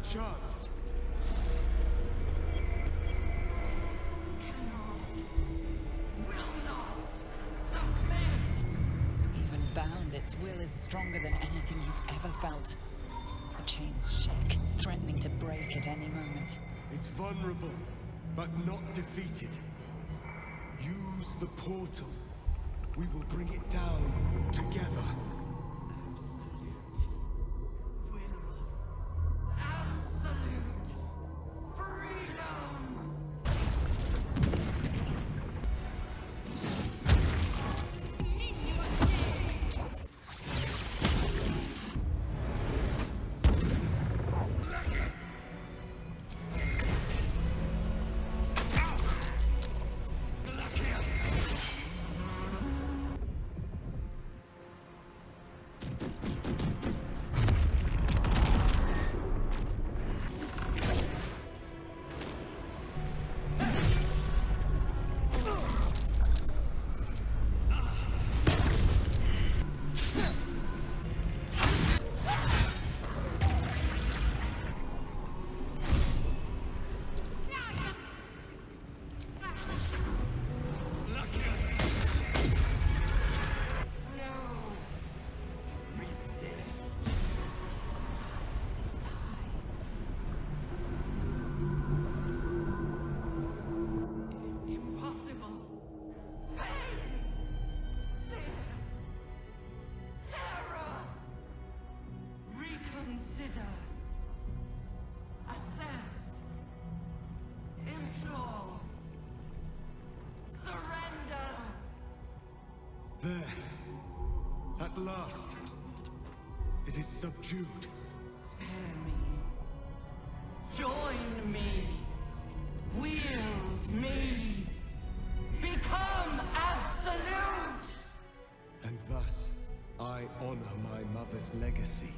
chance. Even bound, its will is stronger than anything you've ever felt. The chains shake, threatening to break at any moment. It's vulnerable, but not defeated. Use the portal. We will bring it down together. There. At last. It is subdued. Spare me. Join me. Wield me. Become absolute! And thus, I honor my mother's legacy.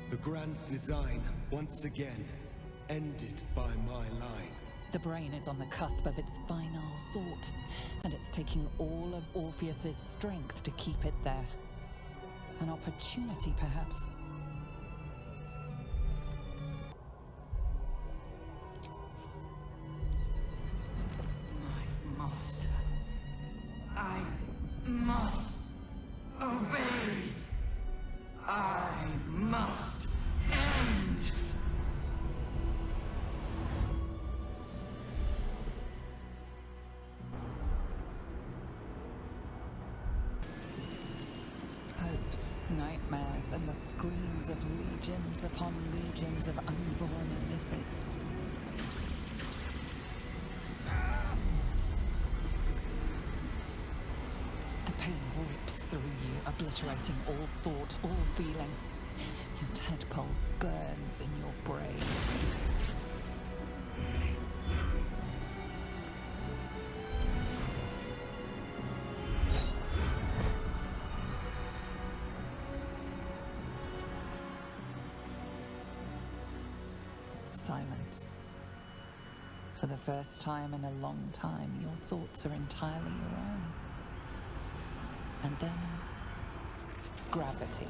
The grand design, once again, ended by my line. The brain is on the cusp of its final thought, and it's taking all of Orpheus's strength to keep it there. An opportunity, perhaps. My master. I must obey. I must end. Hopes, nightmares, and the screams of legions upon legions of unborn lithids. The pain rips through you, obliterating all thought, all feeling. Your tadpole burns in your brain. Silence. For the first time in a long time, your thoughts are entirely your own. And then, gravity.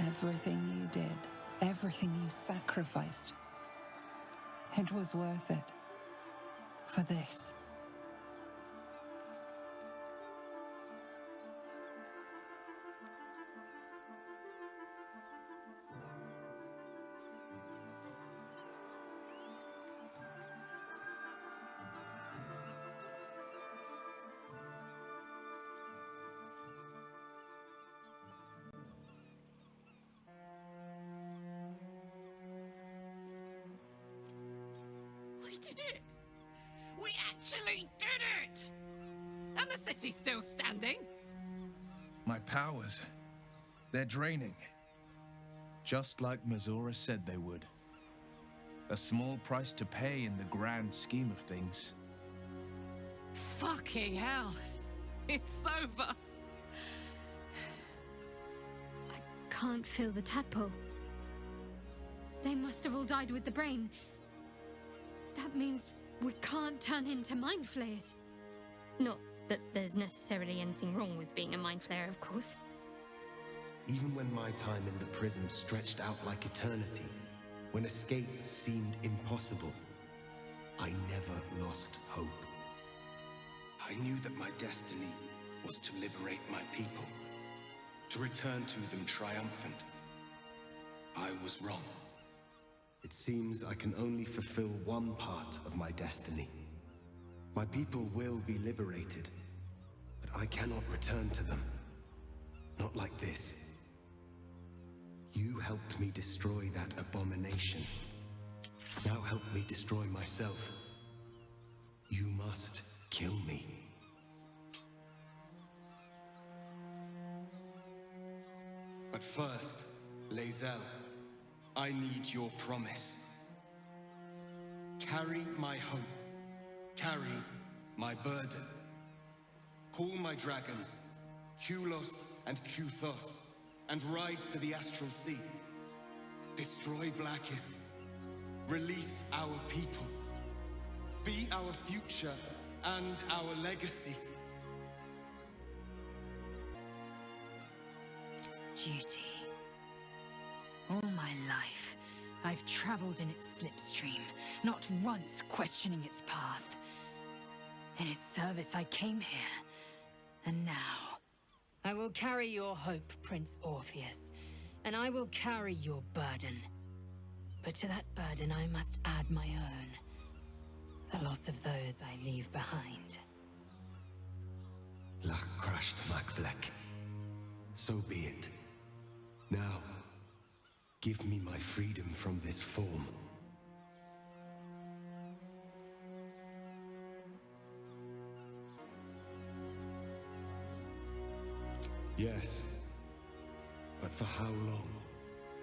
Everything you did, everything you sacrificed, it was worth it. For this. We did it! We actually did it! And the city's still standing. My powers, they're draining. Just like Mazora said they would. A small price to pay in the grand scheme of things. Fucking hell. It's over. I can't feel the tadpole. They must have all died with the brain. That means we can't turn into mind flayers. Not that there's necessarily anything wrong with being a mind flayer, of course. Even when my time in the prism stretched out like eternity, when escape seemed impossible, I never lost hope. I knew that my destiny was to liberate my people, to return to them triumphant. I was wrong. It seems I can only fulfill one part of my destiny. My people will be liberated, but I cannot return to them. Not like this. You helped me destroy that abomination. Now help me destroy myself. You must kill me. But first, Lae'zel, I need your promise. Carry my hope. Carry my burden. Call my dragons, Kulos and Kuthos, and ride to the Astral Sea. Destroy Vlaakith. Release our people. Be our future and our legacy. Duty. All my life, I've traveled in its slipstream, not once questioning its path. In its service I came here, and now I will carry your hope, Prince Orpheus, and I will carry your burden. But to that burden I must add my own, the loss of those I leave behind. Lach crashed Makvlek. So be it. Now, give me my freedom from this form. Yes, but for how long?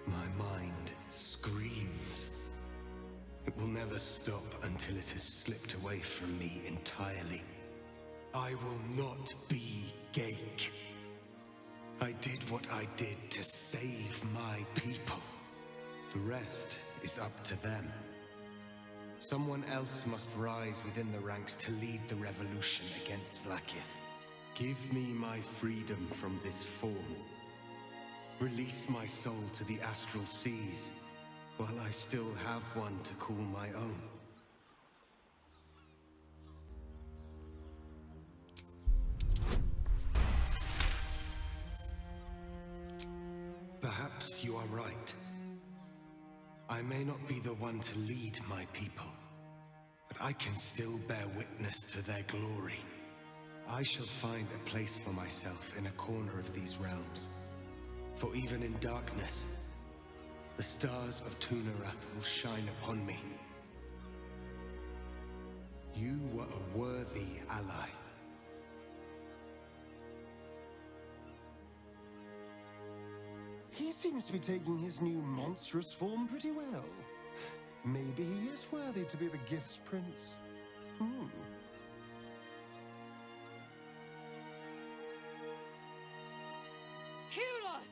My mind screams. It will never stop until it has slipped away from me entirely. I will not be Geik. I did what I did to save my people. The rest is up to them. Someone else must rise within the ranks to lead the revolution against Vlaakith. Give me my freedom from this form. Release my soul to the astral seas, while I still have one to call my own. Perhaps you are right. I may not be the one to lead my people, but I can still bear witness to their glory. I shall find a place for myself in a corner of these realms. For even in darkness, the stars of Tunarath will shine upon me. You were a worthy ally. He seems to be taking his new monstrous form pretty well. Maybe he is worthy to be the Gith's prince. Kulos!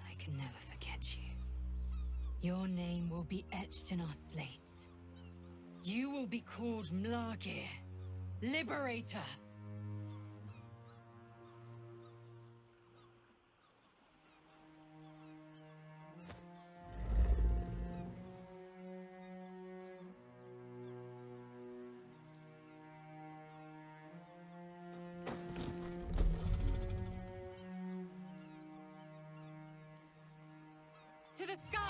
I I can never forget you. Your name will be etched in our slates. You will be called Mlagir, Liberator. To the skies!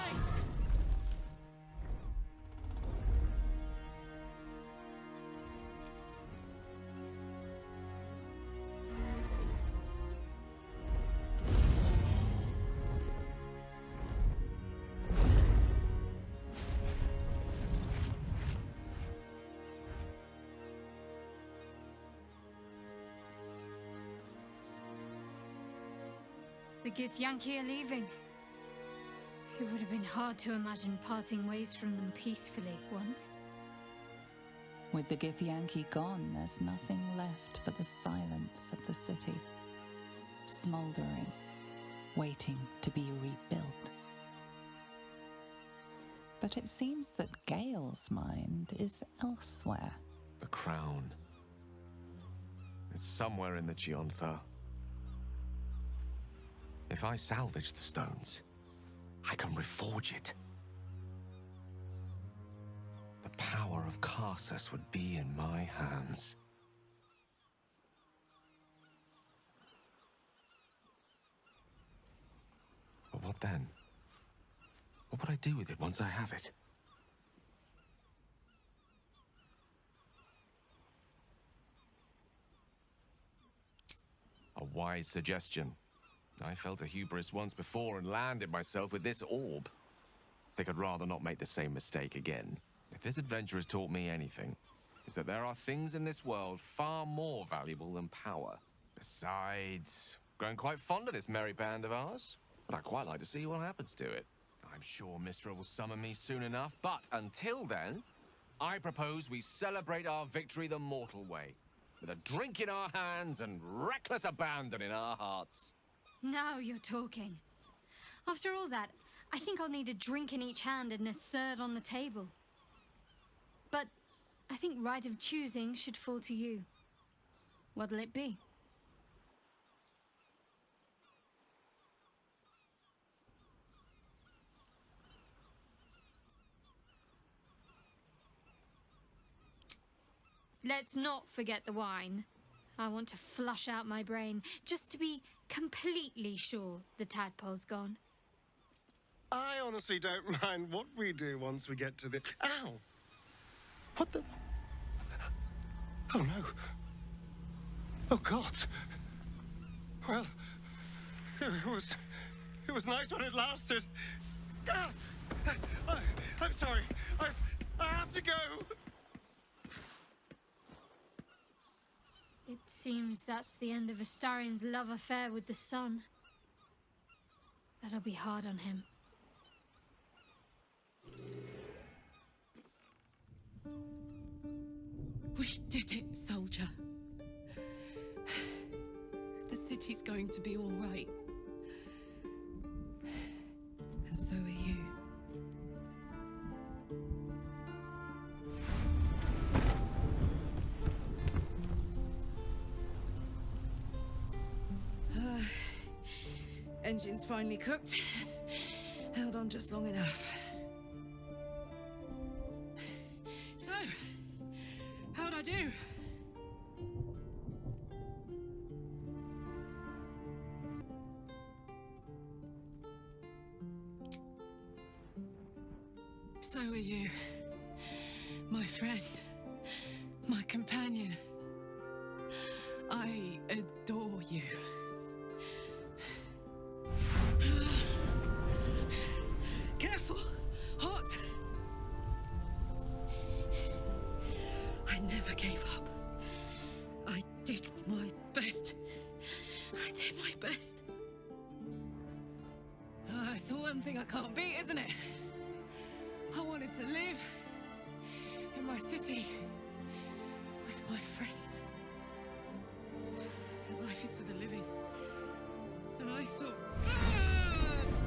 The Githyanki are leaving. It would have been hard to imagine parting ways from them peacefully once. With the Githyanki gone, there's nothing left but the silence of the city, smouldering, waiting to be rebuilt. But it seems that Gale's mind is elsewhere. The crown. It's somewhere in the Giontha. If I salvage the stones, I can reforge it. The power of Karsus would be in my hands. But what then? What would I do with it once I have it? A wise suggestion. I felt a hubris once before and landed myself with this orb. I think I'd rather not make the same mistake again. If this adventure has taught me anything, it's that there are things in this world far more valuable than power. Besides, I'm growing quite fond of this merry band of ours, but I'd quite like to see what happens to it. I'm sure Mistra will summon me soon enough, but until then, I propose we celebrate our victory the mortal way, with a drink in our hands and reckless abandon in our hearts. Now you're talking. After all that, I think I'll need a drink in each hand and a third on the table. But I think right of choosing should fall to you. What'll it be? Let's not forget the wine. I want to flush out my brain, just to be completely sure the tadpole's gone. I honestly don't mind what we do once we get to the... Ow! What the... Oh, no. Oh, God. Well, it was nice when it lasted. Ah! I'm sorry. I have to go. It seems that's the end of Astarion's love affair with the sun. That'll be hard on him. We did it, soldier. The city's going to be all right. And so are you. Engine's finally cooked. Held on just long enough. So, how'd I do? So are you, my friend, my companion. I adore you. Careful! Hot! I never gave up. I did my best. I did my best. It's the one thing I can't beat, isn't it? I wanted to live in my city with my friends. But life is for the living. And I saw birds!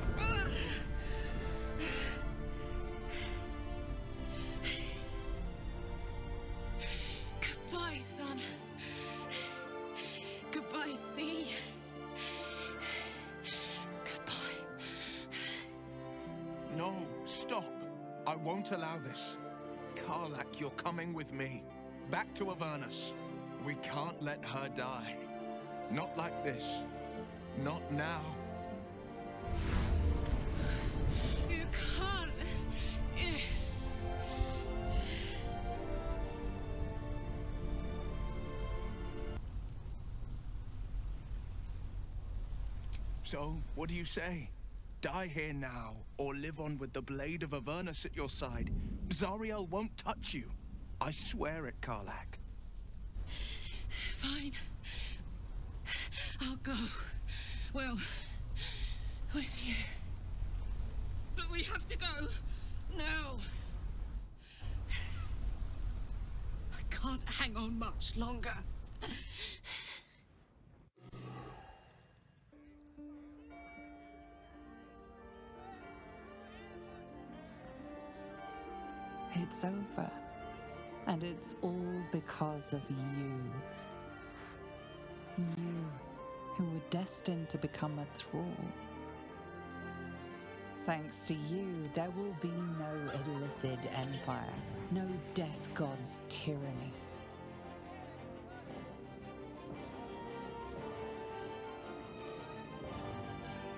I won't allow this. Karlak, you're coming with me. Back to Avernus. We can't let her die. Not like this. Not now. You can't. So, what do you say? Die here now, or live on with the blade of Avernus at your side. Zariel won't touch you. I swear it, Karlak. Fine. I'll go. Well, with you. But we have to go. Now. I can't hang on much longer. It's over. And it's all because of you. You, who were destined to become a thrall. Thanks to you, there will be no Illithid empire, no death god's tyranny.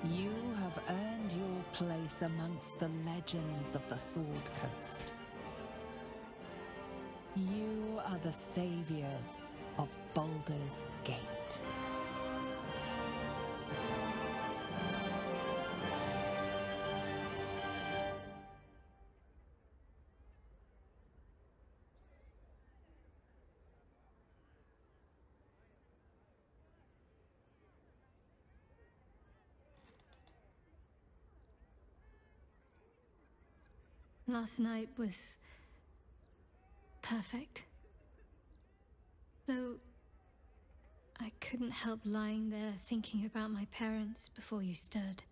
You have earned your place amongst the legends of the Sword Coast. You are the saviors of Baldur's Gate. Last night was perfect. Though I couldn't help lying there thinking about my parents before you stirred.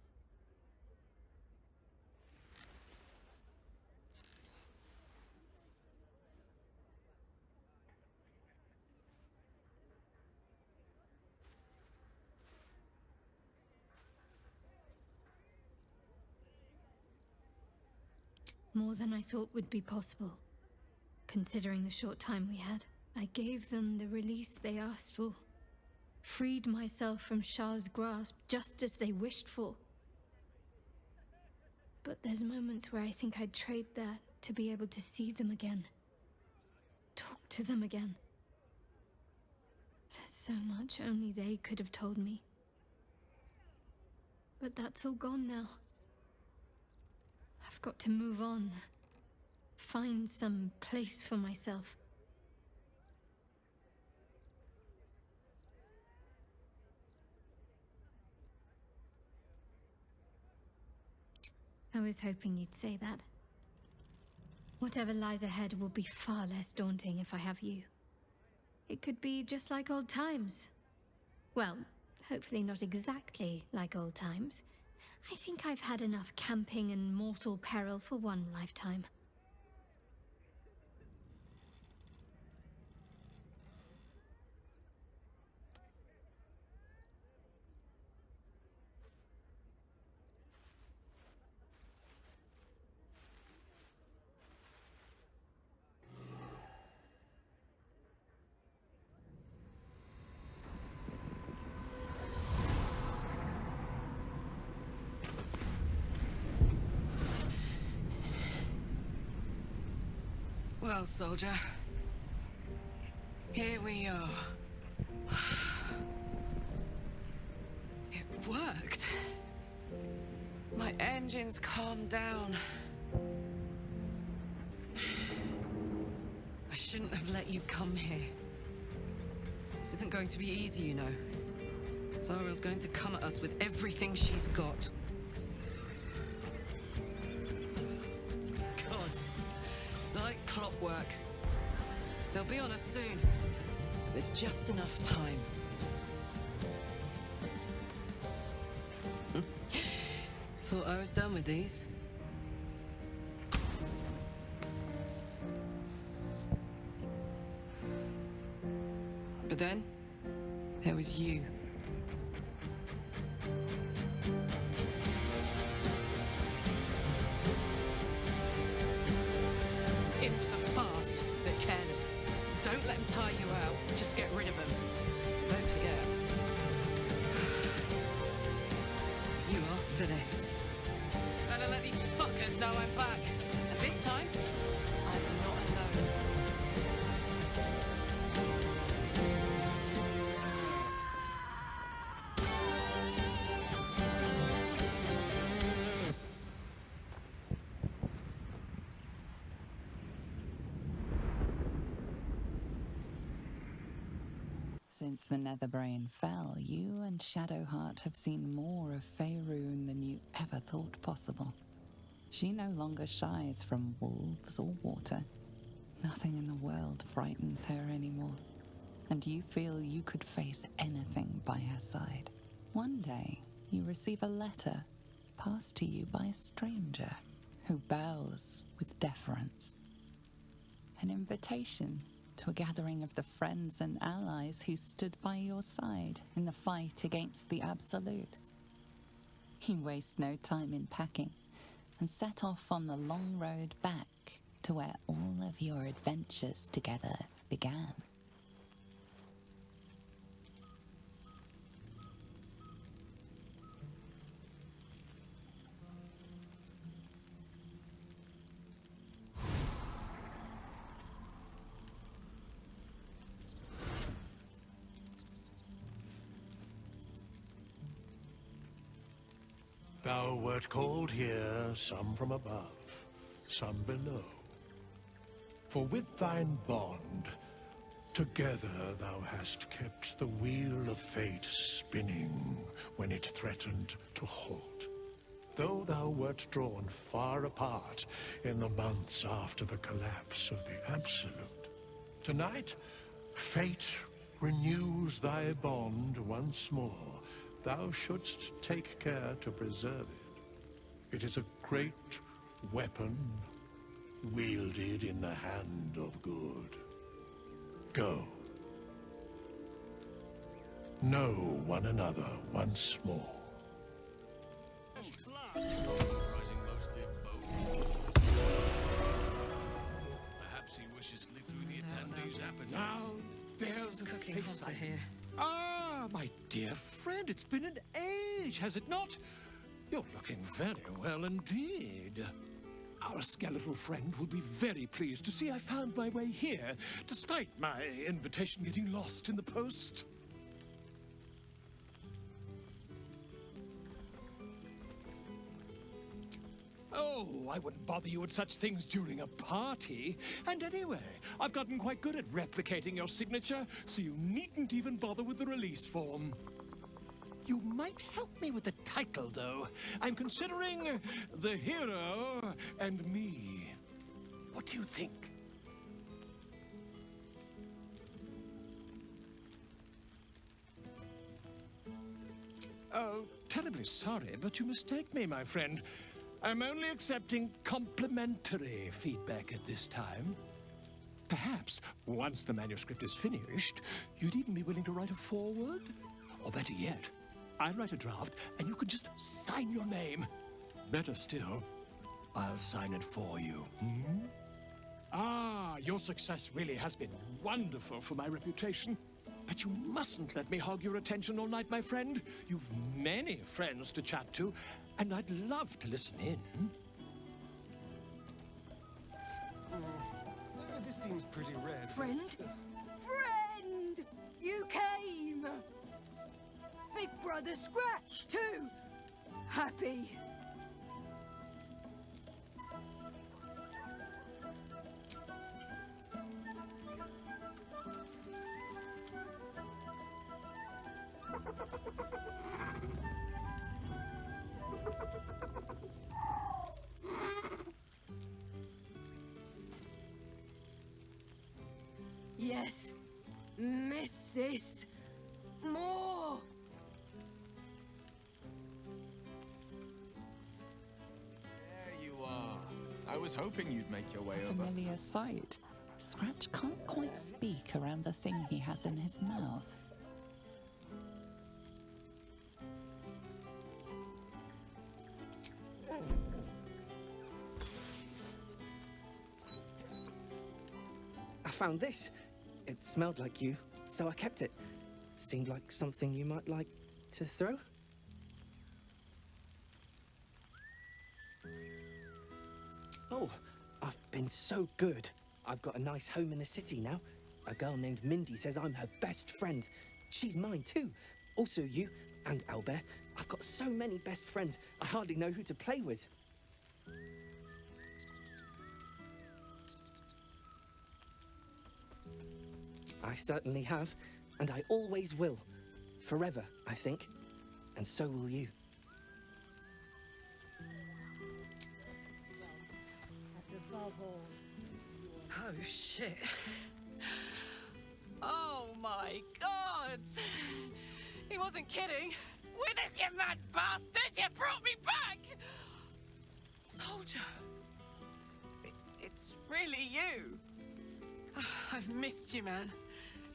More than I thought would be possible, considering the short time we had. I gave them the release they asked for. Freed myself from Shah's grasp just as they wished for. But there's moments where I think I'd trade that to be able to see them again. Talk to them again. There's so much only they could have told me. But that's all gone now. I've got to move on. Find some place for myself. I was hoping you'd say that. Whatever lies ahead will be far less daunting if I have you. It could be just like old times. Well, hopefully not exactly like old times. I think I've had enough camping and mortal peril for one lifetime. Well, soldier, here we are. It worked. My engines calmed down. I shouldn't have let you come here. This isn't going to be easy, you know. Zariel's going to come at us with everything she's got. Gods. Like clockwork. They'll be on us soon. But there's just enough time. Thought I was done with these. But then, there was you. imps are fast, but careless. Don't let them tire you out. Just get rid of them. Don't forget. You asked for this. Better let these fuckers know I'm back. And this time, I'm not alone. Since the Netherbrain fell, you and Shadowheart have seen more of Faerun than you ever thought possible. She no longer shies from wolves or water. Nothing in the world frightens her anymore, and you feel you could face anything by her side. One day, you receive a letter passed to you by a stranger who bows with deference. An invitation to a gathering of the friends and allies who stood by your side in the fight against the Absolute. You waste no time in packing and set off on the long road back to where all of your adventures together began. Thou wert called here, some from above, some below. For with thine bond, together thou hast kept the wheel of fate spinning when it threatened to halt. Though thou wert drawn far apart in the months after the collapse of the Absolute, tonight, fate renews thy bond once more. Thou shouldst take care to preserve it. It is a great weapon, wielded in the hand of good. Go. Know one another once more. Perhaps he wishes to live through the attendees' appetites. Now, there's Cooking hotter here. Ah, my dear friend, it's been an age, has it not? You're looking very well indeed. Our skeletal friend will be very pleased to see I found my way here, despite my invitation getting lost in the post. Oh, I wouldn't bother you with such things during a party. And anyway, I've gotten quite good at replicating your signature, so you needn't even bother with the release form. You might help me with the title, though. I'm considering The Hero and Me. What do you think? Oh, terribly sorry, but you mistake me, my friend. I'm only accepting complimentary feedback at this time. Perhaps, once the manuscript is finished, you'd even be willing to write a foreword? Or better yet, I'll write a draft and you can just sign your name. Better still, I'll sign it for you. Hmm? Ah, your success really has been wonderful for my reputation. But you mustn't let me hog your attention all night, my friend. You've many friends to chat to, and I'd love to listen in. This seems pretty rare. Friend? Friend! You came! Big Brother Scratch, too! Happy. Yes, miss this more. There you are. I was hoping you'd make your way A over. familiar sight. Scratch can't quite speak around the thing he has in his mouth. found this. It smelled like you, so I kept it. Seemed like something you might like to throw. Oh, I've been so good. I've got a nice home in the city now. A girl named Mindy says I'm her best friend. She's mine too. Also you and Albert. I've got so many best friends, I hardly know who to play with. I certainly have, and I always will. Forever, I think. And so will you. Oh, shit. Oh, my God. He wasn't kidding. Withers, you mad bastard! You brought me back! Soldier. It's really you. I've missed you, man.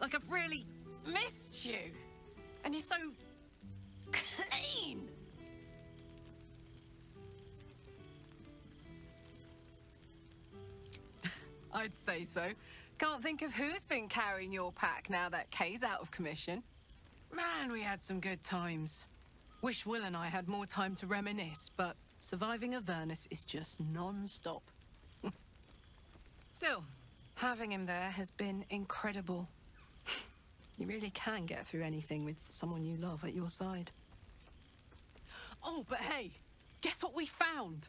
Like, I've really missed you. And you're so clean. I'd say so. Can't think of who's been carrying your pack now that Kay's out of commission. Man, we had some good times. Wish Will and I had more time to reminisce, but surviving Avernus is just non-stop. Still, having him there has been incredible. You really can get through anything with someone you love at your side. Oh, but hey, guess what we found?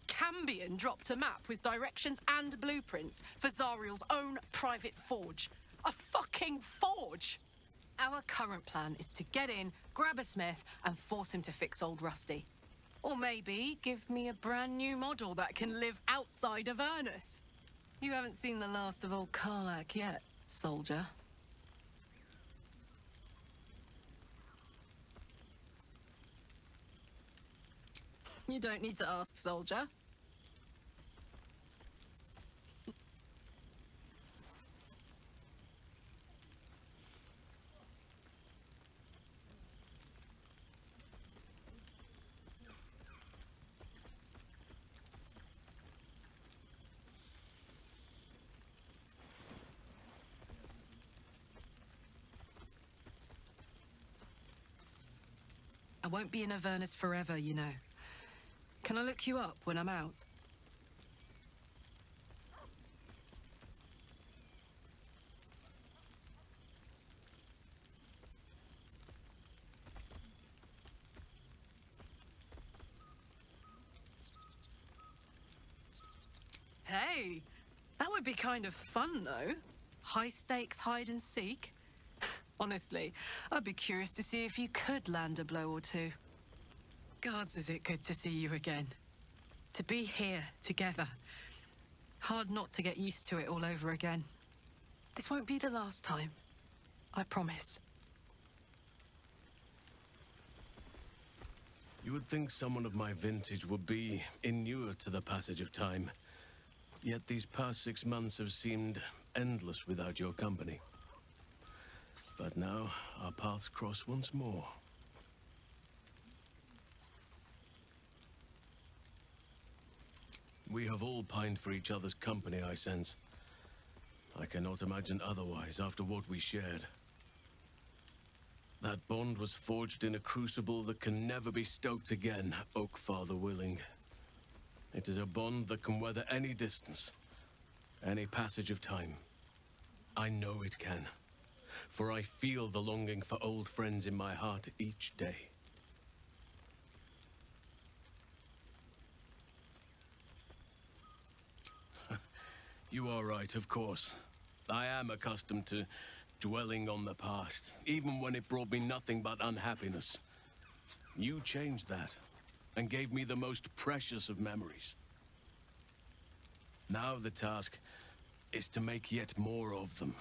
Cambion dropped a map with directions and blueprints for Zariel's own private forge. A fucking forge! Our current plan is to get in, grab a smith, and force him to fix old Rusty. Or maybe give me a brand new model that can live outside of Avernus. You haven't seen the last of old Karlak yet, soldier. You don't need to ask, soldier. I won't be in Avernus forever, you know. Can I look you up when I'm out? Hey, that would be kind of fun, though. High stakes hide and seek. Honestly, I'd be curious to see if you could land a blow or two. Gods, is it good to see you again. To be here, together. Hard not to get used to it all over again. This won't be the last time. I promise. You would think someone of my vintage would be inured to the passage of time. Yet these past 6 months have seemed endless without your company. But now, our paths cross once more. We have all pined for each other's company, I sense. I cannot imagine otherwise after what we shared. That bond was forged in a crucible that can never be stoked again, Oak Father willing. It is a bond that can weather any distance, any passage of time. I know it can, for I feel the longing for old friends in my heart each day. You are right, of course. I am accustomed to dwelling on the past, even when it brought me nothing but unhappiness. You changed that, and gave me the most precious of memories. Now the task is to make yet more of them,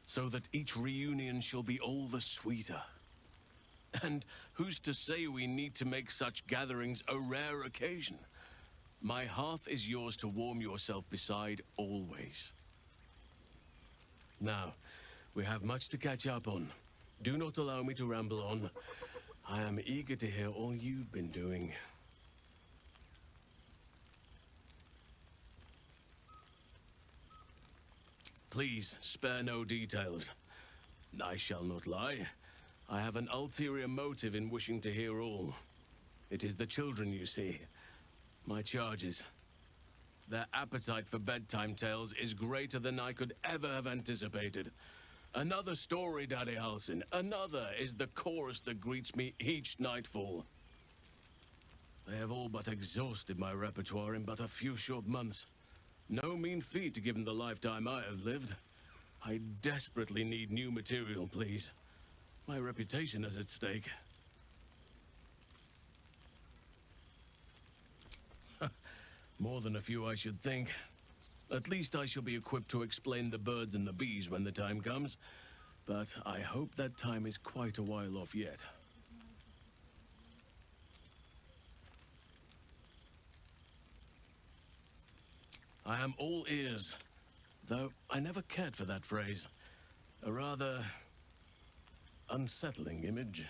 so that each reunion shall be all the sweeter. And who's to say we need to make such gatherings a rare occasion? My hearth is yours to warm yourself beside always. Now, we have much to catch up on. Do not allow me to ramble on. I am eager to hear all you've been doing. Please, spare no details. I shall not lie. I have an ulterior motive in wishing to hear all. It is the children, you see. My charges. Their appetite for bedtime tales is greater than I could ever have anticipated. Another story, Daddy Halsin. Another is the chorus that greets me each nightfall. They have all but exhausted my repertoire in but a few short months. No mean feat given the lifetime I have lived. I desperately need new material, please. My reputation is at stake. More than a few, I should think. At least I shall be equipped to explain the birds and the bees when the time comes. But I hope that time is quite a while off yet. I am all ears, though I never cared for that phrase. A rather unsettling image.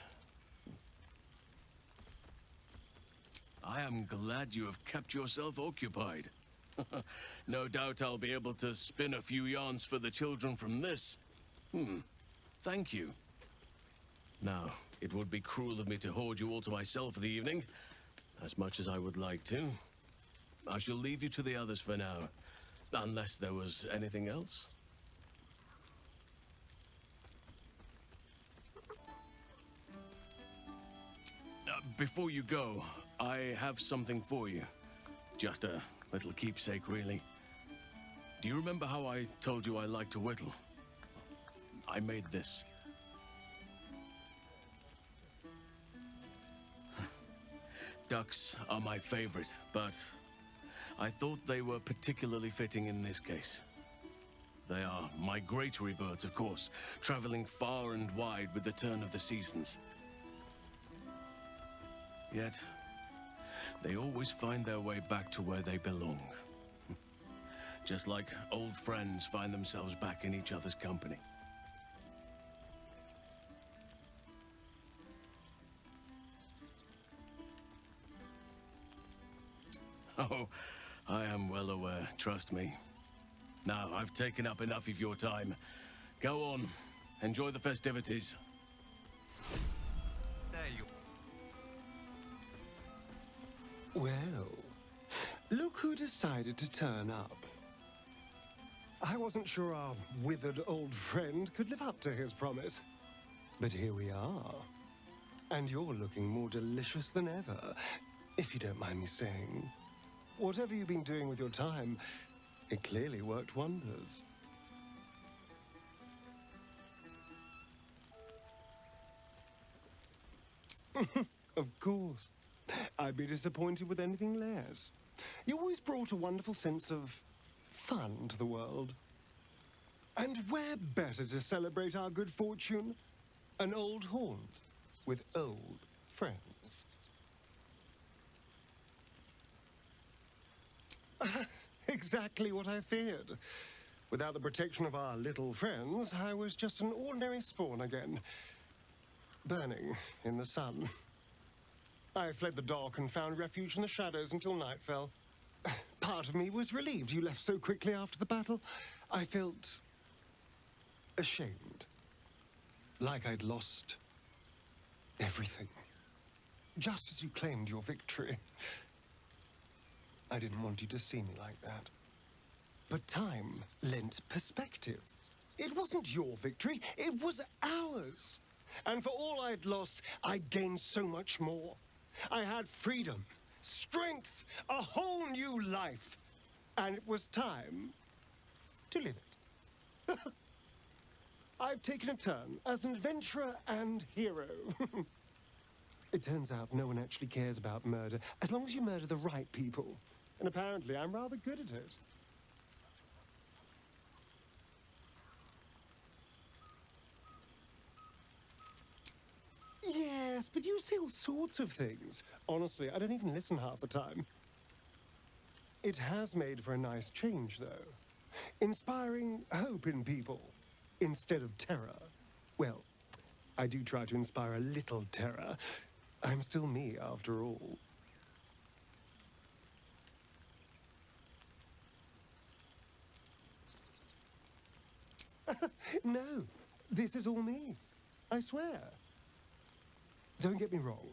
I am glad you have kept yourself occupied. No doubt I'll be able to spin a few yarns for the children from this. Thank you. Now, it would be cruel of me to hoard you all to myself for the evening, as much as I would like to. I shall leave you to the others for now, unless there was anything else. Before you go, I have something for you. Just a little keepsake, really. Do you remember how I told you I like to whittle? I made this. Ducks are my favorite, but I thought they were particularly fitting in this case. They are migratory birds, of course, traveling far and wide with the turn of the seasons. Yet, they always find their way back to where they belong. Just like old friends find themselves back in each other's company. Oh, I am well aware, trust me. Now, I've taken up enough of your time. Go on, enjoy the festivities. There you Well, look who decided to turn up. I wasn't sure our withered old friend could live up to his promise. But here we are. And you're looking more delicious than ever, if you don't mind me saying. Whatever you've been doing with your time, it clearly worked wonders. Of course. I'd be disappointed with anything less. You always brought a wonderful sense of fun to the world. And where better to celebrate our good fortune? An old haunt with old friends. Exactly what I feared. Without the protection of our little friends, I was just an ordinary spawn again. Burning in the sun. I fled the dock and found refuge in the shadows until night fell. Part of me was relieved you left so quickly after the battle. I felt ashamed. Like I'd lost everything. Just as you claimed your victory. I didn't want you to see me like that. But time lent perspective. It wasn't your victory, it was ours. And for all I'd lost, I'd gained so much more. I had freedom, strength, a whole new life. And it was time to live it. I've taken a turn as an adventurer and hero. It turns out no one actually cares about murder, as long as you murder the right people. And apparently I'm rather good at it. Yes, but you say all sorts of things. Honestly, I don't even listen half the time. It has made for a nice change, though. Inspiring hope in people, instead of terror. Well, I do try to inspire a little terror. I'm still me, after all. No, this is all me. I swear. Don't get me wrong.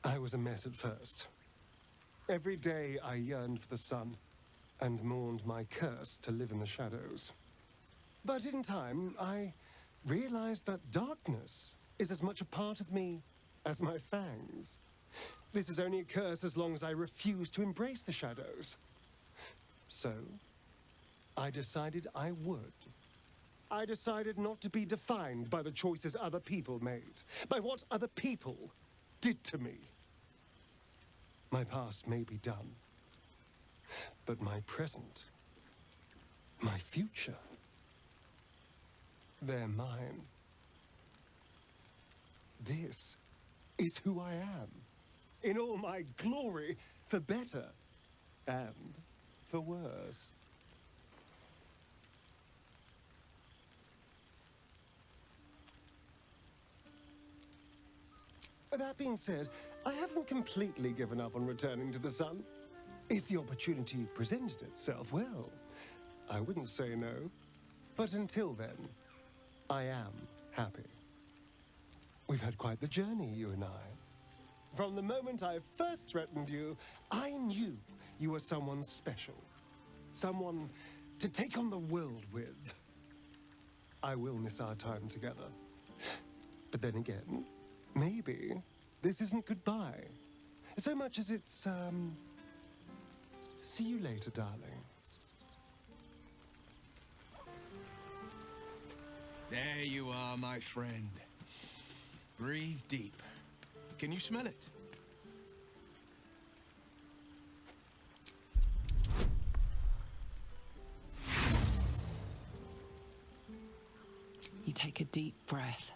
I was a mess at first. Every day I yearned for the sun and mourned my curse to live in the shadows. But in time, I realized that darkness is as much a part of me as my fangs. This is only a curse as long as I refuse to embrace the shadows. So, I decided I would. I decided not to be defined by the choices other people made, by what other people did to me. My past may be done, but my present, my future, they're mine. This is who I am, in all my glory, for better and for worse. That being said, I haven't completely given up on returning to the sun. If the opportunity presented itself, well, I wouldn't say no. But until then, I am happy. We've had quite the journey, you and I. From the moment I first threatened you, I knew you were someone special. Someone to take on the world with. I will miss our time together. But then again, maybe this isn't goodbye, so much as it's, see you later, darling. There you are, my friend. Breathe deep. Can you smell it? You take a deep breath,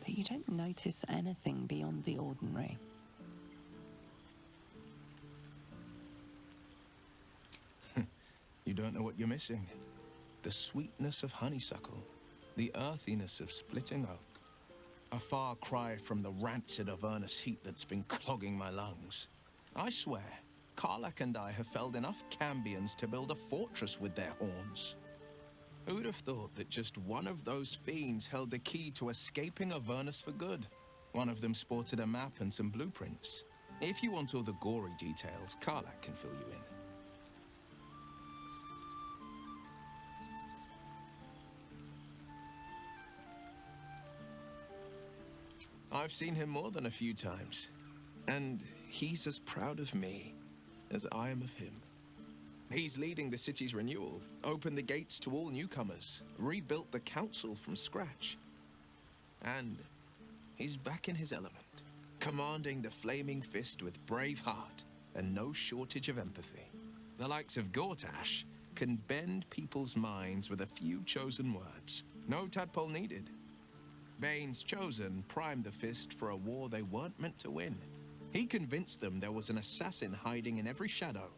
but you don't notice anything beyond the ordinary. You don't know what you're missing. The sweetness of honeysuckle, the earthiness of splitting oak. A far cry from the rancid Avernus heat that's been clogging my lungs. I swear, Karlach and I have felled enough cambions to build a fortress with their horns. Who'd have thought that just one of those fiends held the key to escaping Avernus for good? One of them sported a map and some blueprints. If you want all the gory details, Karlach can fill you in. I've seen him more than a few times, and he's as proud of me as I am of him. He's leading the city's renewal, opened the gates to all newcomers, rebuilt the council from scratch. And he's back in his element, commanding the flaming fist with brave heart and no shortage of empathy. The likes of Gortash can bend people's minds with a few chosen words. No tadpole needed. Bane's Chosen primed the fist for a war they weren't meant to win. He convinced them there was an assassin hiding in every shadow,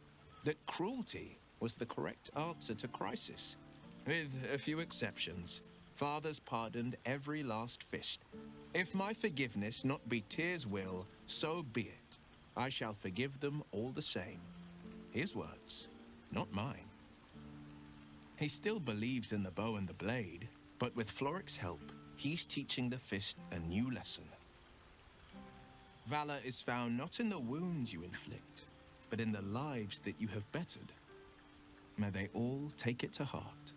that cruelty was the correct answer to crisis. With a few exceptions, fathers pardoned every last fist. If my forgiveness not be Tyr's will, so be it. I shall forgive them all the same. His words, not mine. He still believes in the bow and the blade, but with Floric's help, he's teaching the fist a new lesson. Valor is found not in the wounds you inflict, but in the lives that you have bettered. May they all take it to heart.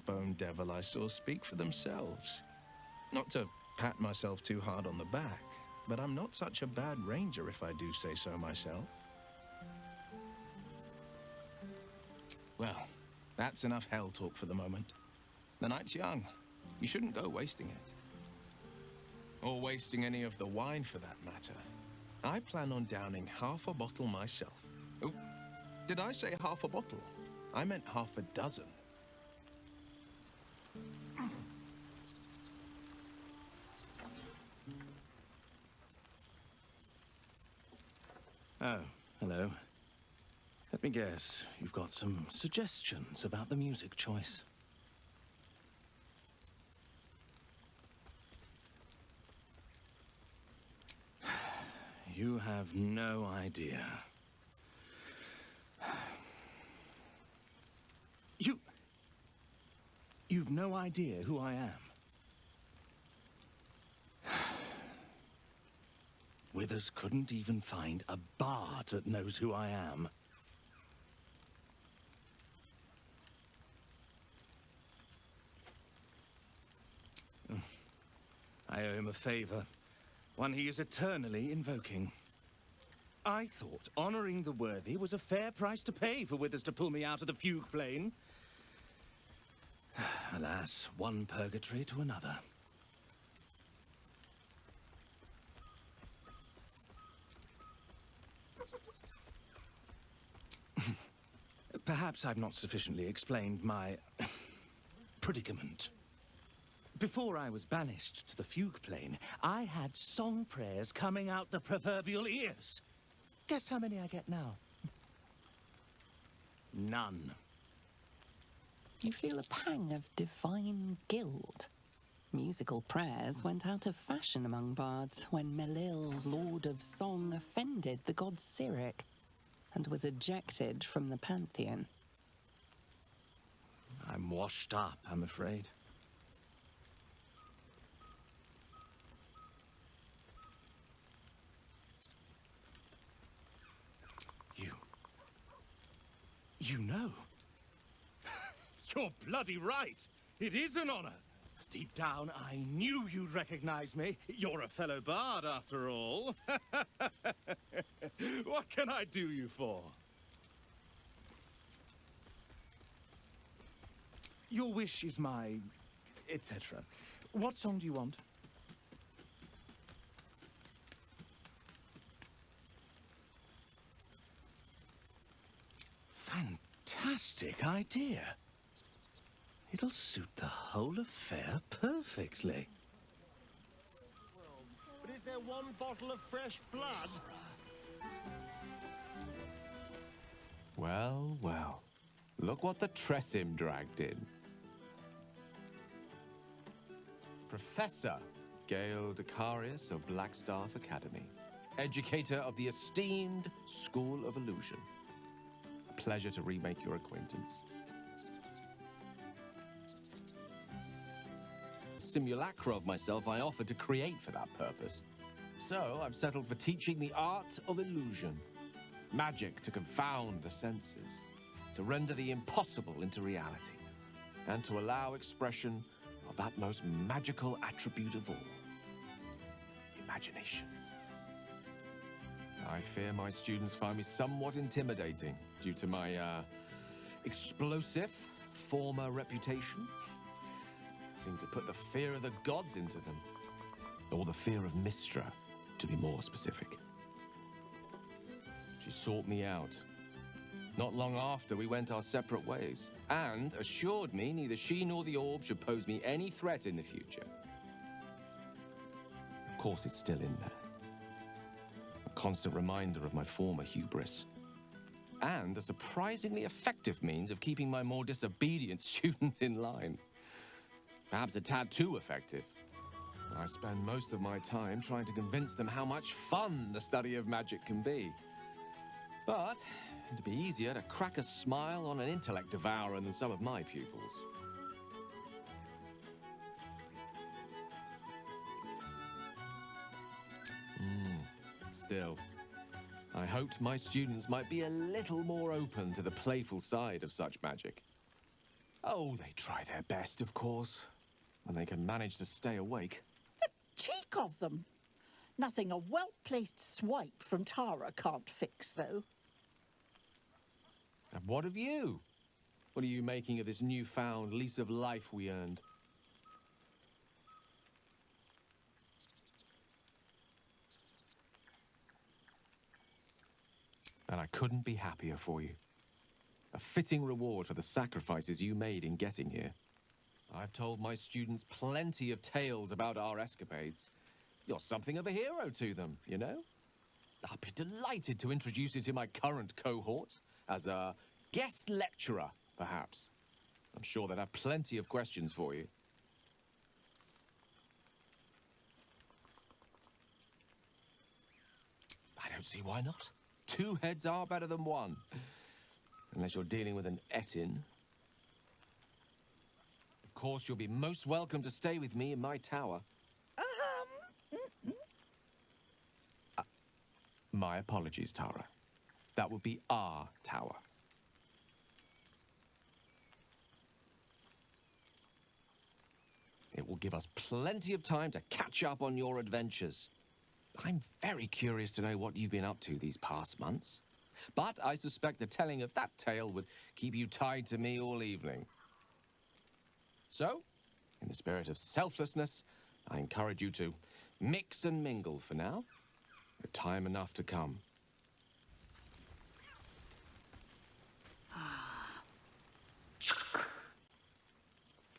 Bone Devil I saw speak for themselves. Not to pat myself too hard on the back, but I'm not such a bad ranger if I do say so myself. Well, that's enough hell talk for the moment. The night's young. You shouldn't go wasting it. Or wasting any of the wine for that matter. I plan on downing half a bottle myself. Oh, did I say half a bottle? I meant half a dozen. Oh, hello. Let me guess, you've got some suggestions about the music choice. You have no idea. You've no idea who I am. Withers couldn't even find a bard that knows who I am. I owe him a favor, one he is eternally invoking. I thought honoring the worthy was a fair price to pay for Withers to pull me out of the fugue plane. Alas, one purgatory to another. Perhaps I've not sufficiently explained my predicament. Before I was banished to the fugue plane, I had song prayers coming out the proverbial ears. Guess how many I get now? None. You feel a pang of divine guilt. Musical prayers went out of fashion among bards when Melil, Lord of Song, offended the god Cyric and was ejected from the pantheon. I'm washed up, I'm afraid. You know. You're bloody right. It is an honor. Deep down, I knew you'd recognize me. You're a fellow bard, after all. What can I do you for? Your wish is my... etc. What song do you want? Fantastic idea. It'll suit the whole affair perfectly. But is there one bottle of fresh blood? Well, well. Look what the Tressim dragged in. Professor Gale Decarius of Blackstaff Academy. Educator of the esteemed School of Illusion. A pleasure to remake your acquaintance. Simulacra of myself I offered to create for that purpose. So I've settled for teaching the art of illusion. Magic to confound the senses, to render the impossible into reality, and to allow expression of that most magical attribute of all, imagination. I fear my students find me somewhat intimidating due to my, explosive former reputation. Seem to put the fear of the gods into them. Or the fear of Mystra, to be more specific. She sought me out. Not long after, we went our separate ways, and assured me neither she nor the orb should pose me any threat in the future. Of course, it's still in there. A constant reminder of my former hubris. And a surprisingly effective means of keeping my more disobedient students in line. Perhaps a tad too effective. I spend most of my time trying to convince them how much fun the study of magic can be. But it'd be easier to crack a smile on an intellect devourer than some of my pupils. Still, I hoped my students might be a little more open to the playful side of such magic. Oh, they try their best, of course, when they can manage to stay awake. The cheek of them! Nothing a well-placed swipe from Tara can't fix, though. And what of you? What are you making of this newfound lease of life we earned? And I couldn't be happier for you. A fitting reward for the sacrifices you made in getting here. I've told my students plenty of tales about our escapades. You're something of a hero to them, you know? I'll be delighted to introduce you to my current cohort as a guest lecturer, perhaps. I'm sure they'd have plenty of questions for you. I don't see why not. 2 heads are better than 1. Unless you're dealing with an Etin. Of course, you'll be most welcome to stay with me in my tower. My apologies, Tara. That would be our tower. It will give us plenty of time to catch up on your adventures. I'm very curious to know what you've been up to these past months. But I suspect the telling of that tale would keep you tied to me all evening. So, in the spirit of selflessness, I encourage you to mix and mingle for now, with time enough to come.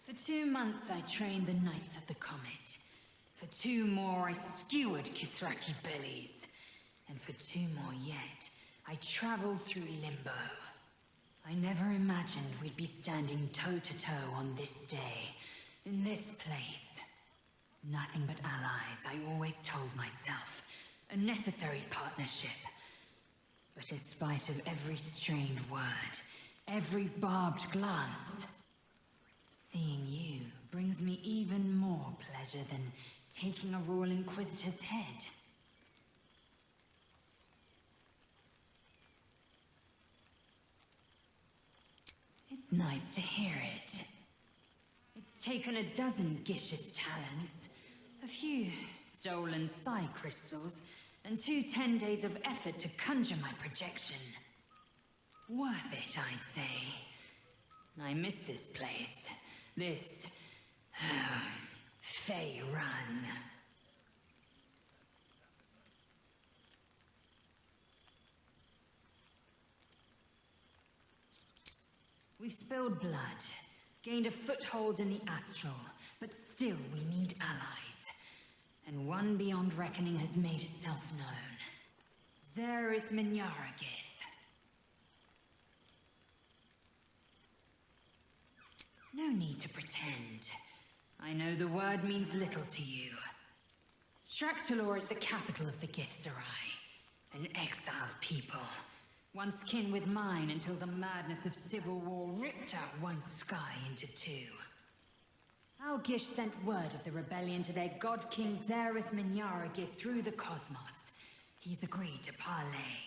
For 2 months I trained the Knights of the Comet. For 2 more I skewered Kithraki bellies. And for 2 more yet, I traveled through limbo. I never imagined we'd be standing toe-to-toe on this day, in this place. Nothing but allies, I always told myself. A necessary partnership. But in spite of every strained word, every barbed glance, seeing you brings me even more pleasure than taking a Royal Inquisitor's head. It's nice to hear it. It's taken a dozen Gish's talents, a few stolen psi crystals, and 2 10 days of effort to conjure my projection. Worth it, I'd say. I miss this place. This Fey Run. We've spilled blood, gained a foothold in the astral, but still we need allies. And one beyond reckoning has made itself known. Zerith Minyaragith. No need to pretend. I know the word means little to you. Shraktalor is the capital of the Githzerai, an exiled people, once kin with mine until the madness of civil war ripped out one sky into 2. Our Gish sent word of the rebellion to their god king Zerith Minyaragith through the cosmos. He's agreed to parley.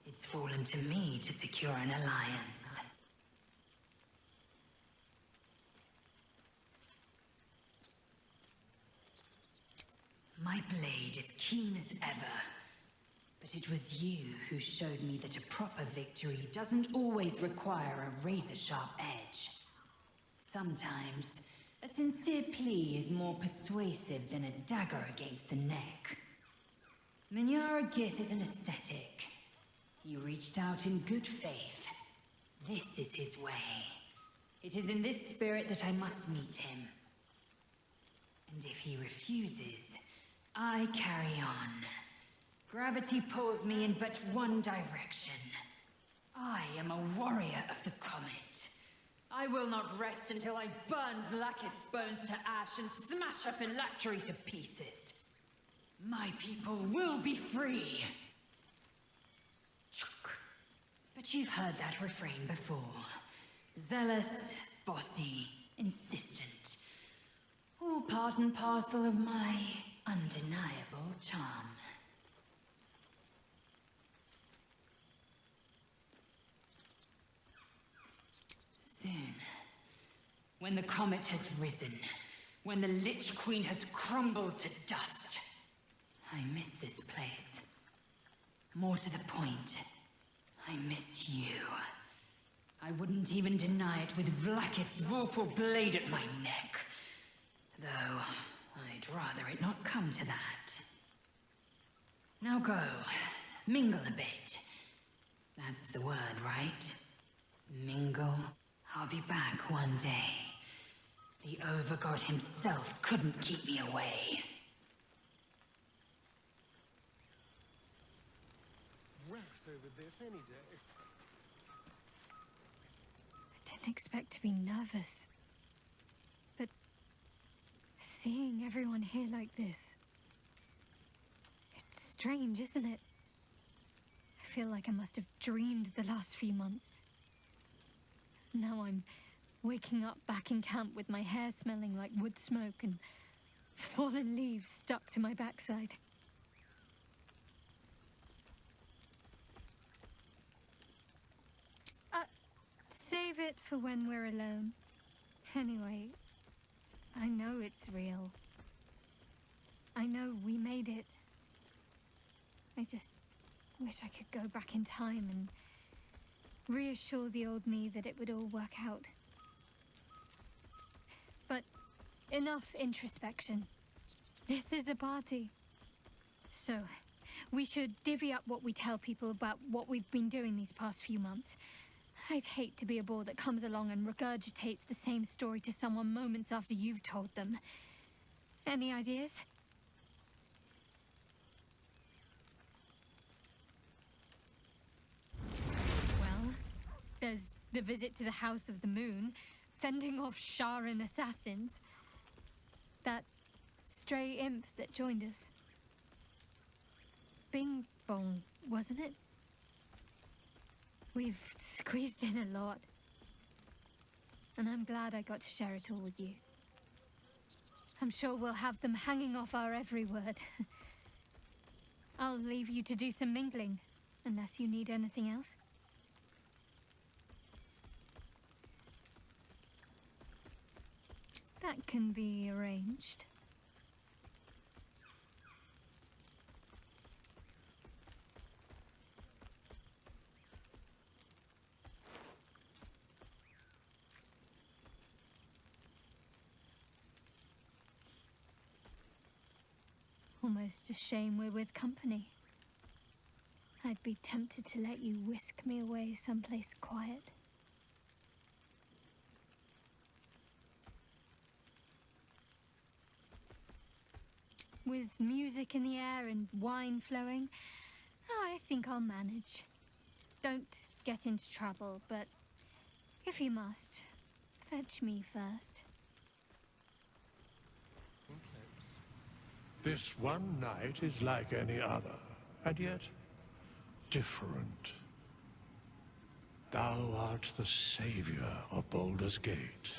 It's fallen to me to secure an alliance. My blade is keen as ever, but it was you who showed me that a proper victory doesn't always require a razor-sharp edge. Sometimes, a sincere plea is more persuasive than a dagger against the neck. Minyaragith is an ascetic. He reached out in good faith. This is his way. It is in this spirit that I must meet him. And if he refuses, I carry on. Gravity pulls me in but one direction. I am a warrior of the comet. I will not rest until I burn Vlaakith's bones to ash and smash her phylactery to pieces. My people will be free. But you've heard that refrain before. Zealous, bossy, insistent. All part and parcel of my undeniable charm. Soon, when the comet has risen, when the Lich Queen has crumbled to dust, I miss this place. More to the point, I miss you. I wouldn't even deny it with Vlaakith's vorpal blade at my neck. Though, I'd rather it not come to that. Now go, mingle a bit. That's the word, right? Mingle. I'll be back one day. The Overgod himself couldn't keep me away. Rat over this any day. I didn't expect to be nervous. But seeing everyone here like this, it's strange, isn't it? I feel like I must have dreamed the last few months. Now I'm Waking up back in camp with my hair smelling like wood smoke and fallen leaves stuck to my backside. Save it for when we're alone. Anyway, I know it's real. I know we made it. I just wish I could go back in time and reassure the old me that it would all work out. But enough introspection. This is a party. So, we should divvy up what we tell people about what we've been doing these past few months. I'd hate to be a bore that comes along and regurgitates the same story to someone moments after you've told them. Any ideas? Well, there's the visit to the House of the Moon, fending off Sharan assassins. That stray imp that joined us. Bing Bong, wasn't it? We've squeezed in a lot. And I'm glad I got to share it all with you. I'm sure we'll have them hanging off our every word. I'll leave you to do some mingling, unless you need anything else. That can be arranged. Almost a shame we're with company. I'd be tempted to let you whisk me away someplace quiet. With music in the air and wine flowing, I think I'll manage. Don't get into trouble, but if you must, fetch me first. This one night is like any other, and yet different. Thou art the savior of Baldur's Gate,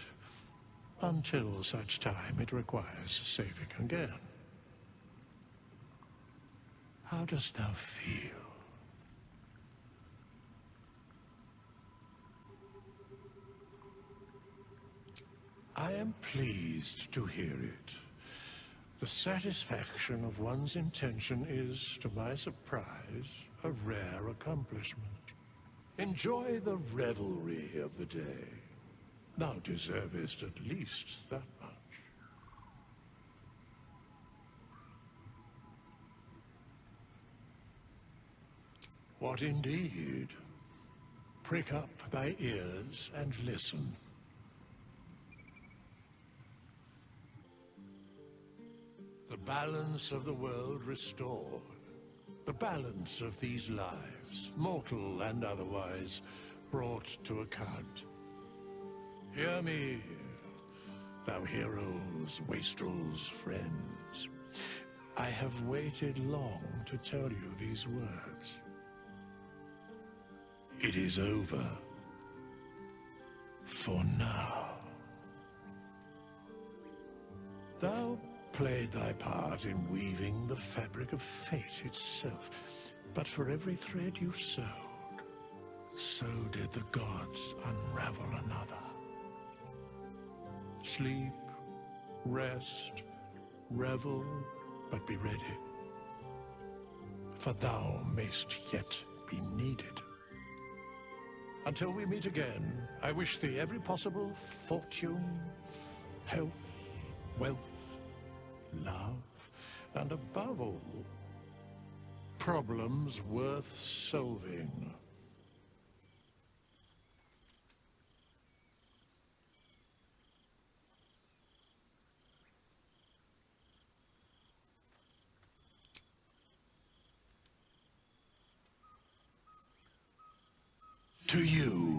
until such time it requires saving again. How dost thou feel? I am pleased to hear it. The satisfaction of one's intention is, to my surprise, a rare accomplishment. Enjoy the revelry of the day. Thou deservest at least that much. What indeed? Prick up thy ears and listen. The balance of the world restored. The balance of these lives, mortal and otherwise, brought to account. Hear me, thou heroes, wastrels, friends. I have waited long to tell you these words. It is over. For now. Thou played thy part in weaving the fabric of fate itself, but for every thread you sewed, so did the gods unravel another. Sleep, rest, revel, but be ready, for thou mayst yet be needed. Until we meet again, I wish thee every possible fortune, health, wealth, love, and above all, problems worth solving. To you,